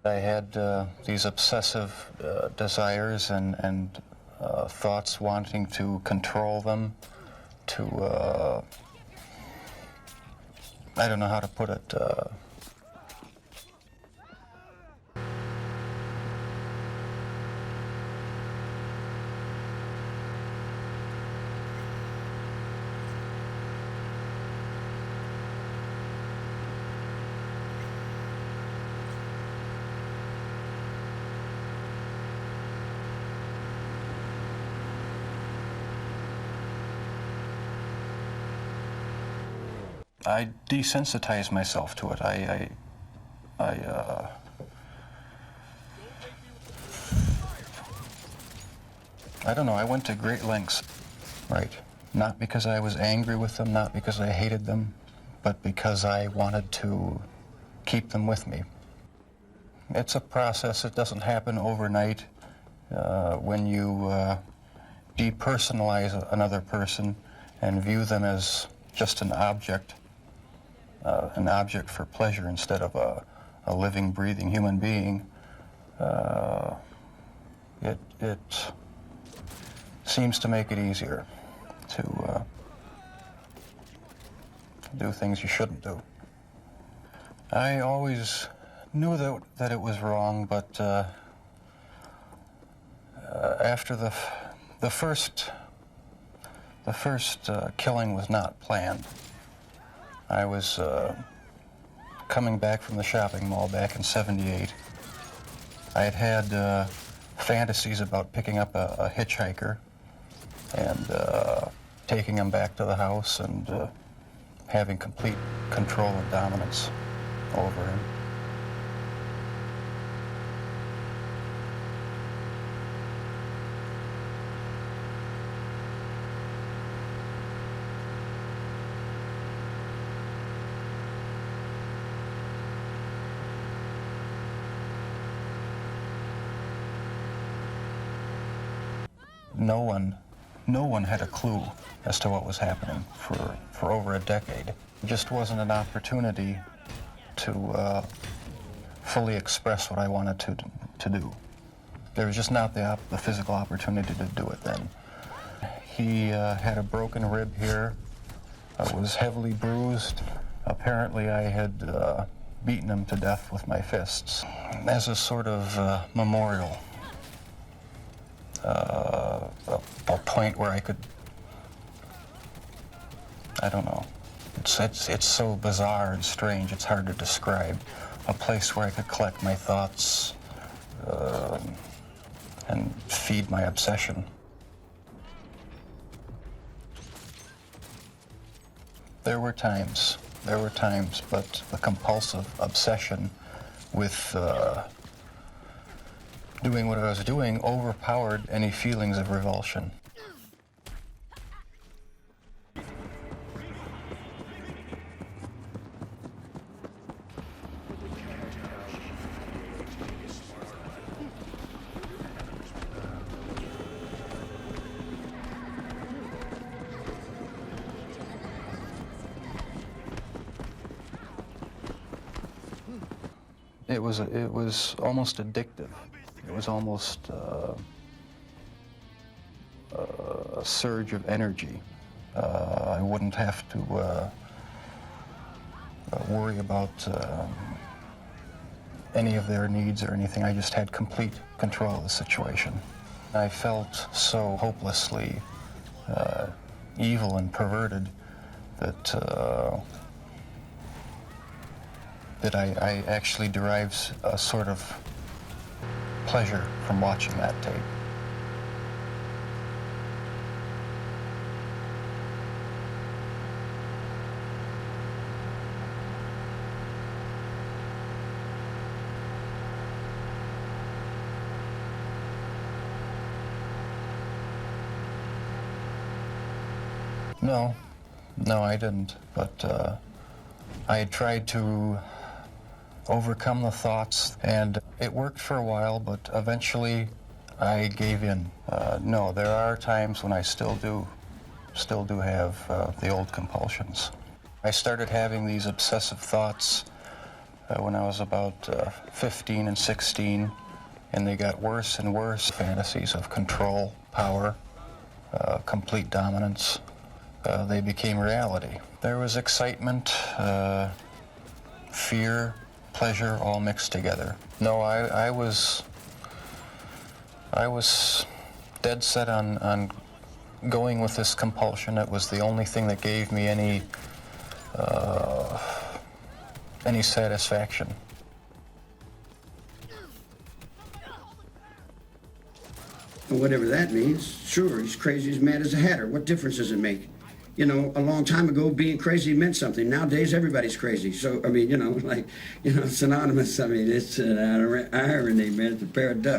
I had these obsessive desires and thoughts wanting to control them, to, I don't know how to put it. I desensitized myself to it. I don't know, I went to great lengths, right? Not because I was angry with them, not because I hated them, but because I wanted to keep them with me. It's a process. It doesn't happen overnight. When you depersonalize another person and view them as just an object for pleasure instead of a living, breathing human being, it seems to make it easier to do things you shouldn't do. I always knew that it was wrong, but after the first killing was not planned. I was coming back from the shopping mall back in '78. I had fantasies about picking up a hitchhiker and taking him back to the house and having complete control and dominance over him. No one had a clue as to what was happening for over a decade. It just wasn't an opportunity to fully express what I wanted to do. There was just not the physical opportunity to do it then. He had a broken rib here, was heavily bruised. Apparently I had beaten him to death with my fists as a sort of memorial. A point where I could, I don't know, it's so bizarre and strange, it's hard to describe. A place where I could collect my thoughts and feed my obsession. There were times, but the compulsive obsession with doing what I was doing overpowered any feelings of revulsion. It was almost addictive. It was almost a surge of energy. I wouldn't have to worry about any of their needs or anything. I just had complete control of the situation. I felt so hopelessly evil and perverted that I actually derived a sort of pleasure from watching that tape. No, I didn't, but I had tried to overcome the thoughts, and it worked for a while, but eventually I gave in. No, there are times when I still do have the old compulsions. I started having these obsessive thoughts when I was about 15 and 16, and they got worse and worse. Fantasies of control, power, complete dominance, they became reality. There was excitement, fear, pleasure, all mixed together. No, I was dead set on going with this compulsion. It was the only thing that gave me any satisfaction. Well, whatever that means, sure, he's crazy as mad as a hatter. What difference does it make? You know, a long time ago, being crazy meant something. Nowadays, everybody's crazy. So, I mean, you know, like, you know, synonymous. I mean, it's an irony, man. It's a pair of ducks.